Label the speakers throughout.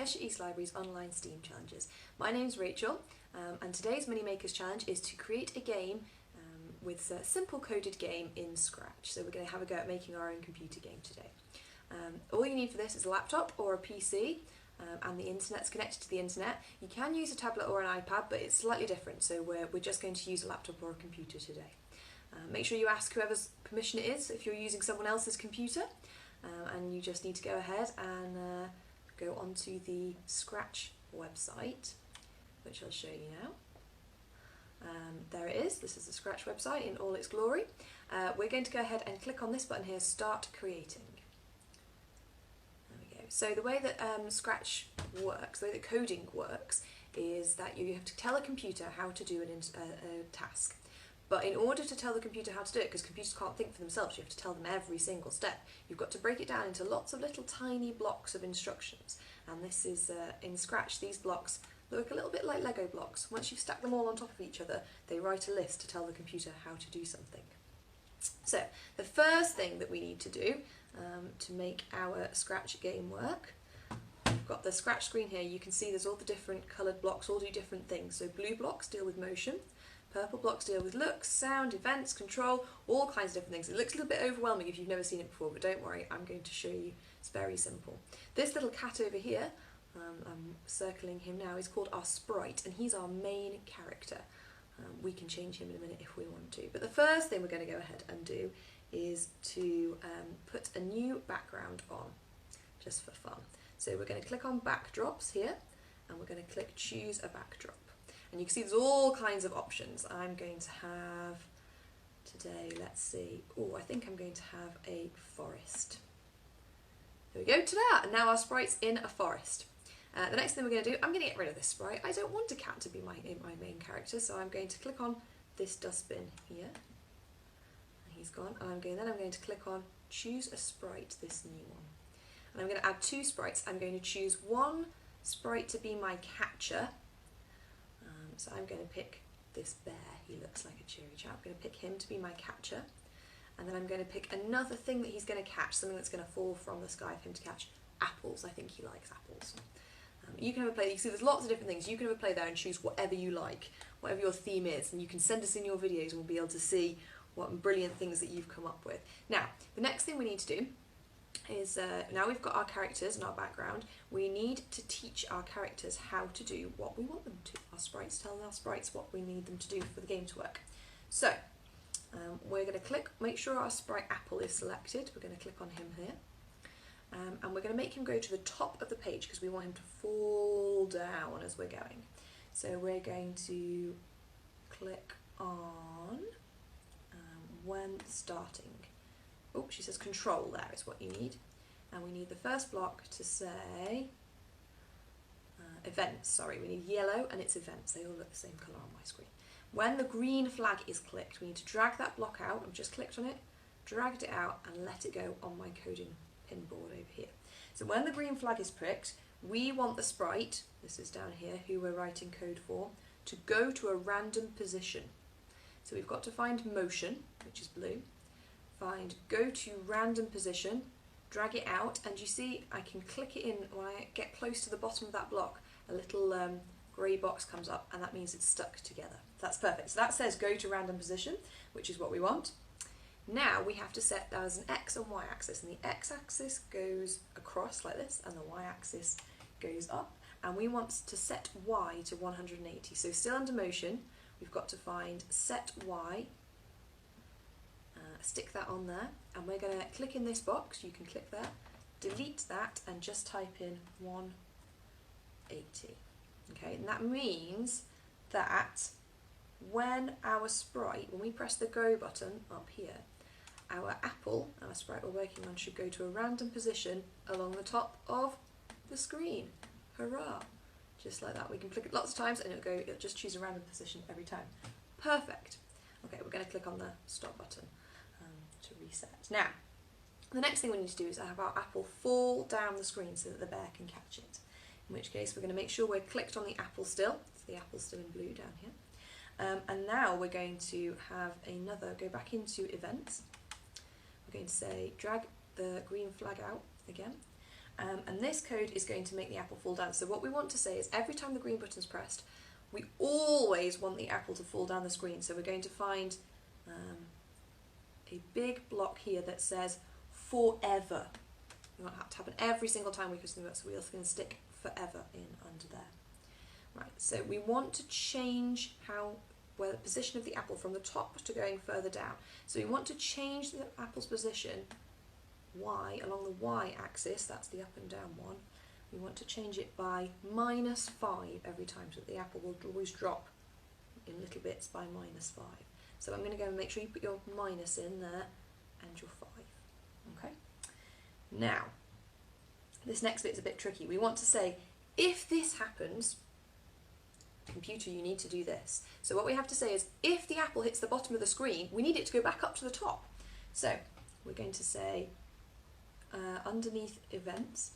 Speaker 1: Cheshire East Library's online STEAM challenges. My name's Rachel, and today's Mini Makers challenge is to create a game with a simple coded game in Scratch. So we're going to have a go at making our own computer game today. All you need for this is a laptop or a PC, and the internet's connected to the internet. You can use a tablet or an iPad, but it's slightly different, so we're just going to use a laptop or a computer today. Make sure you ask whoever's permission it is if you're using someone else's computer, and you just need to go ahead and go onto the Scratch website, which I'll show you now. There it is. This is the Scratch website in all its glory. We're going to go ahead and click on this button here, Start Creating. There we go. So the way that Scratch works, the way that coding works, is that you have to tell a computer how to do a task. But in order to tell the computer how to do it, because computers can't think for themselves, you have to tell them every single step. You've got to break it down into lots of little tiny blocks of instructions. And this is, in Scratch, these blocks look a little bit like Lego blocks. Once you've stacked them all on top of each other, they write a list to tell the computer how to do something. So, the first thing that we need to do to make our Scratch game work, we've got the Scratch screen here. You can see there's all the different coloured blocks, all do different things. So blue blocks deal with motion. Purple blocks deal with looks, sound, events, control, all kinds of different things. It looks a little bit overwhelming if you've never seen it before, but don't worry, I'm going to show you. It's very simple. This little cat over here, I'm circling him now, is called our sprite, and he's our main character. We can change him in a minute if we want to. But the first thing we're going to go ahead and do is to put a new background on, just for fun. So we're going to click on backdrops here, and we're going to click choose a backdrop. And you can see there's all kinds of options. I'm going to have, today, let's see, I think I'm going to have a forest. There we go, ta-da! And now our sprite's in a forest. The next thing we're going to do, I'm going to get rid of this sprite. I don't want a cat to be my main character, so I'm going to click on this dustbin here. And he's gone. And I'm going to click on choose a sprite, this new one. And I'm going to add two sprites. I'm going to choose one sprite to be my catcher. So I'm going to pick this bear. He looks like a cheery chap. I'm going to pick him to be my catcher. And then I'm going to pick another thing that he's going to catch, something that's going to fall from the sky for him to catch. Apples. I think he likes apples. You can have a play. You see there's lots of different things. You can have a play there and choose whatever you like, whatever your theme is. And you can send us in your videos and we'll be able to see what brilliant things that you've come up with. Now, the next thing we need to do is, now we've got our characters and our background, we need to teach our characters how to do what we want them to. Our sprites tell our sprites what we need them to do for the game to work. So, we're going to make sure our sprite Apple is selected. We're going to click on him here. And we're going to make him go to the top of the page because we want him to fall down as we're going. So we're going to click on when starting. Oh, she says control there is what you need. And we need the first block to say events, sorry, we need yellow and it's events. They all look the same colour on my screen. When the green flag is clicked, we need to drag that block out. I've just clicked on it, dragged it out and let it go on my coding pin board over here. So when the green flag is pricked, we want the sprite, this is down here, who we're writing code for, to go to a random position. So we've got to find motion, which is blue, find go to random position, drag it out, and you see I can click it in. When I get close to the bottom of that block, a little grey box comes up and that means it's stuck together. That's perfect. So that says go to random position, which is what we want. Now we have to set that as an X and Y axis, and the X axis goes across like this and the Y axis goes up, and we want to set Y to 180. So still under motion, we've got to find set Y, stick that on there, and we're going to click in this box. You can click there, delete that and just type in 180. Okay, and that means that when our sprite, when we press the go button up here, our apple, our sprite we're working on, should go to a random position along the top of the screen. Hurrah! Just like that. We can click it lots of times and it'll just choose a random position every time. Perfect. Okay, we're going to click on the stop button to reset. Now, the next thing we need to do is have our apple fall down the screen so that the bear can catch it. In which case we're going to make sure we're clicked on the apple still. So the apple's still in blue down here. And now we're going to have go back into events. We're going to say drag the green flag out again, And this code is going to make the apple fall down. So what we want to say is every time the green button is pressed, we always want the apple to fall down the screen. So we're going to find a big block here that says forever. We want that to happen every single time we push the button, so we're going to stick forever in under there. Right, so we want to change where the position of the apple from the top to going further down. So we want to change the apple's position y along the y-axis, that's the up and down one. We want to change it by -5 every time, so that the apple will always drop in little bits by -5. So I'm going to go and make sure you put your minus in there and your 5. Okay. Now, this next bit is a bit tricky. We want to say, if this happens, computer, you need to do this. So what we have to say is, if the apple hits the bottom of the screen, we need it to go back up to the top. So we're going to say, underneath events,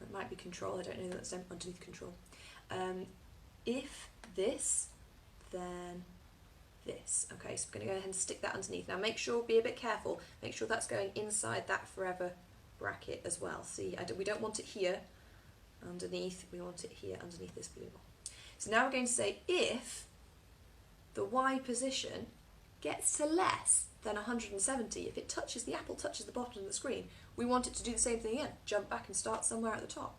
Speaker 1: it might be control, I don't know that's underneath control. If this, then this. Okay, so we're going to go ahead and stick that underneath. Now make sure, be a bit careful, make sure that's going inside that forever bracket as well. See, we don't want it here underneath, we want it here underneath this blue one. So now we're going to say, if the Y position gets to less than 170, if it touches, the apple touches the bottom of the screen, we want it to do the same thing again, jump back and start somewhere at the top.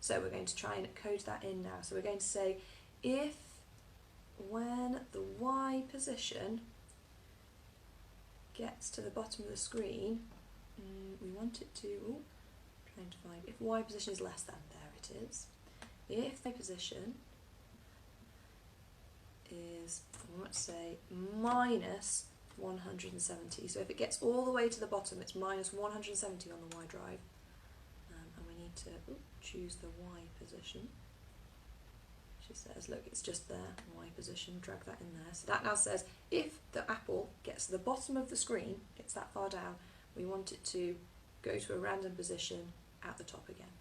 Speaker 1: So we're going to try and code that in now. So we're going to say, if when the Y position gets to the bottom of the screen, we want it to, trying to find, if Y position is less than, there it is. If the position is, I want to say, minus 170. So if it gets all the way to the bottom, it's minus 170 on the Y drive. And we need to choose the Y position. She says, look, it's just there, Y position, drag that in there. So that now says, if the apple gets to the bottom of the screen, gets that far down, we want it to go to a random position at the top again.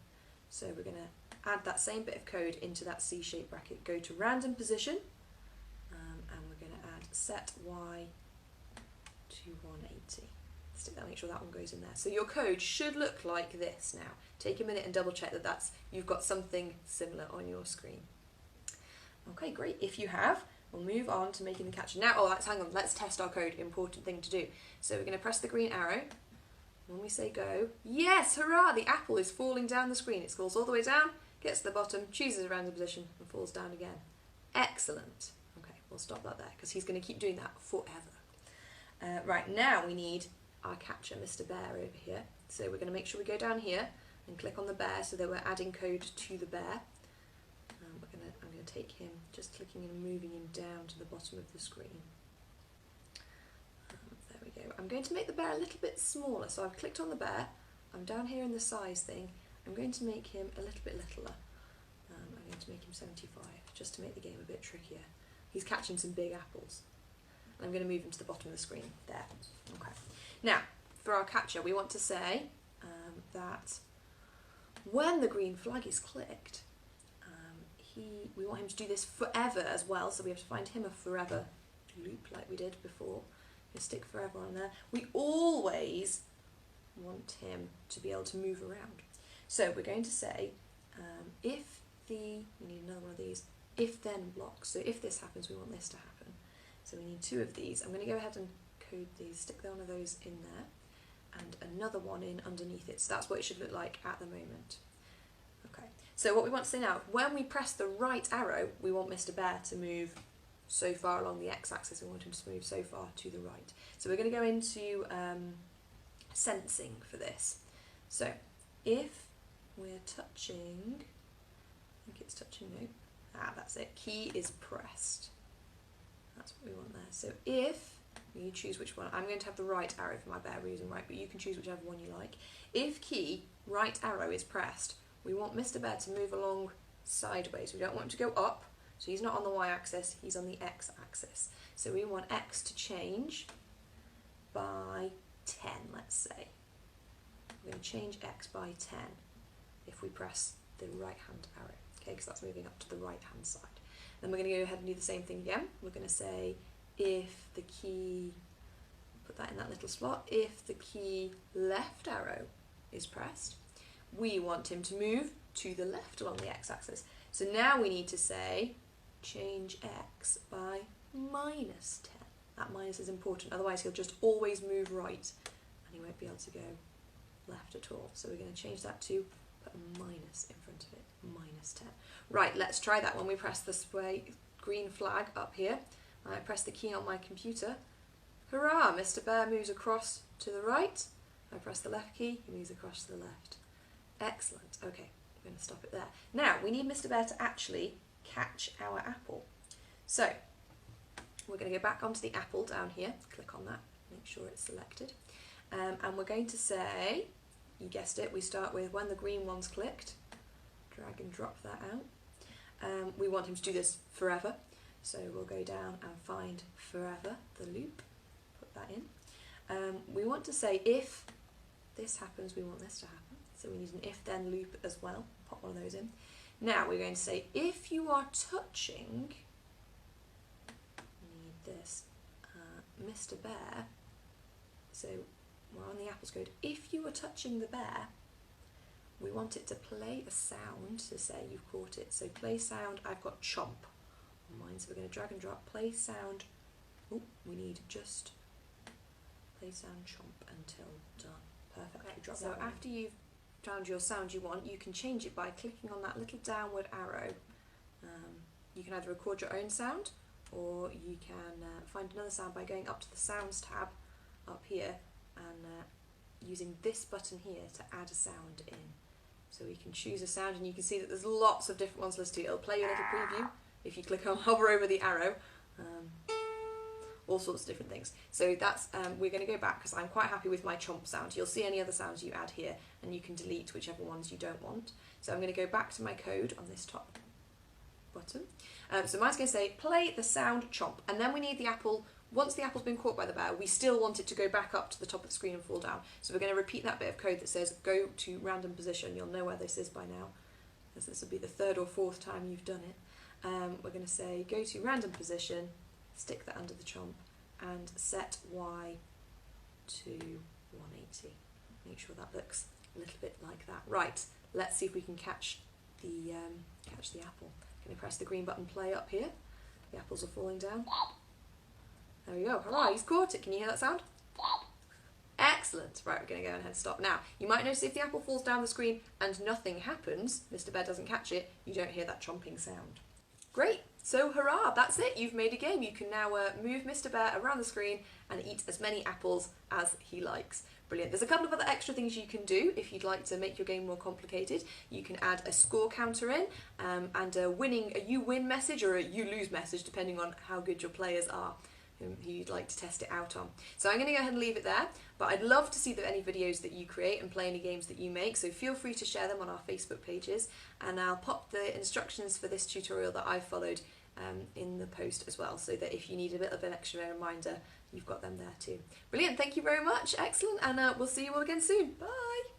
Speaker 1: So we're going to add that same bit of code into that C-shaped bracket. Go to random position, and we're going to add set Y to 180. Stick that, make sure that one goes in there. So your code should look like this now. Take a minute and double check that you've got something similar on your screen. Okay, great. If you have, we'll move on to making the catchy. Now, hang on, let's test our code, important thing to do. So we're going to press the green arrow. When we say go, yes, hurrah, the apple is falling down the screen. It scrolls all the way down, gets to the bottom, chooses a random position, and falls down again. Excellent. Okay, we'll stop that there, because he's going to keep doing that forever. Right, now we need our catcher, Mr. Bear, over here. So we're going to make sure we go down here and click on the bear so that we're adding code to the bear. I'm going to take him, just clicking and moving him down to the bottom of the screen. There we go. I'm going to make the bear a little bit smaller. So I've clicked on the bear. I'm down here in the size thing. I'm going to make him a little bit littler. I'm going to make him 75, just to make the game a bit trickier. He's catching some big apples. And I'm going to move him to the bottom of the screen. There. Okay. Now, for our catcher, we want to say that when the green flag is clicked, we want him to do this forever as well, so we have to find him a forever loop like we did before. We'll stick forever on there. We always want him to be able to move around. So we're going to say, we need another one of these, if then blocks. So if this happens, we want this to happen. So we need 2 of these. I'm going to go ahead and code these, stick one of those in there, and another one in underneath it. So that's what it should look like at the moment. Okay. So what we want to say now, when we press the right arrow, we want Mr. Bear to move so far along the x-axis, we want him to move so far to the right. So we're going to go into sensing for this. So if we're touching, I think it's touching, no, that's it, key is pressed. That's what we want there. So if, you choose which one, I'm going to have the right arrow for my bear, we're using right, but you can choose whichever one you like. If key, right arrow is pressed, we want Mr. Bear to move along sideways. We don't want him to go up, so he's not on the y-axis, he's on the x-axis. So we want x to change by 10, let's say. We're going to change x by 10 if we press the right-hand arrow, okay, because that's moving up to the right-hand side. Then we're going to go ahead and do the same thing again. We're going to say if the key, put that in that little slot, if the key left arrow is pressed, we want him to move to the left along the x-axis. So now we need to say change x by -10. That minus is important, otherwise he'll just always move right and he won't be able to go left at all. So we're going to change that to put a minus in front of it, -10. Right, let's try that when we press the green flag up here. I press the key on my computer. Hurrah! Mr. Bear moves across to the right. I press the left key, he moves across to the left. Excellent. Okay, we're going to stop it there. Now, we need Mr. Bear to actually catch our apple. So, we're going to go back onto the apple down here, click on that, make sure it's selected. And we're going to say, you guessed it, we start with when the green one's clicked, drag and drop that out. We want him to do this forever, so we'll go down and find forever, the loop, put that in. We want to say if this happens, we want this to happen, so we need an if-then loop as well, pop one of those in. Now we're going to say if you are touching, this Mr. Bear, so we're on the apples code, if you were touching the bear, we want it to play a sound to say you've caught it. So play sound, I've got chomp on mine, so we're going to drag and drop, play sound, oh, we need just play sound chomp until done. Perfect. Okay, drop so after you've found your sound you want, you can change it by clicking on that little downward arrow. You can either record your own sound, or you can find another sound by going up to the sounds tab up here and using this button here to add a sound in. So we can choose a sound, and you can see that there's lots of different ones listed. It'll play a little preview if you click on hover over the arrow, all sorts of different things. So that's we're going to go back because I'm quite happy with my chomp sound. You'll see any other sounds you add here, and you can delete whichever ones you don't want. So I'm going to go back to my code on this top button. So mine's going to say play the sound chomp, and then we need the apple. Once the apple's been caught by the bear, we still want it to go back up to the top of the screen and fall down. So we're going to repeat that bit of code that says go to random position. You'll know where this is by now, as this will be the 3rd or 4th time you've done it. We're going to say go to random position, stick that under the chomp, and set Y to 180. Make sure that looks a little bit like that. Right, let's see if we can catch the apple. Going to press the green button play up here. The apples are falling down. There we go. Hurrah, he's caught it. Can you hear that sound? Excellent. Right, we're going to go ahead and stop. Now, you might notice if the apple falls down the screen and nothing happens, Mr. Bear doesn't catch it, you don't hear that chomping sound. Great. So, hurrah, that's it. You've made a game. You can now move Mr. Bear around the screen and eat as many apples as he likes. Brilliant. There's a couple of other extra things you can do if you'd like to make your game more complicated. You can add a score counter in and a you win message or a you lose message, depending on how good your players are, who you'd like to test it out on. So I'm going to go ahead and leave it there, but I'd love to see any videos that you create and play any games that you make, so feel free to share them on our Facebook pages, and I'll pop the instructions for this tutorial that I've followed in the post as well, so that if you need a bit of an extra reminder, you've got them there too. Brilliant, thank you very much, excellent, and we'll see you all again soon. Bye!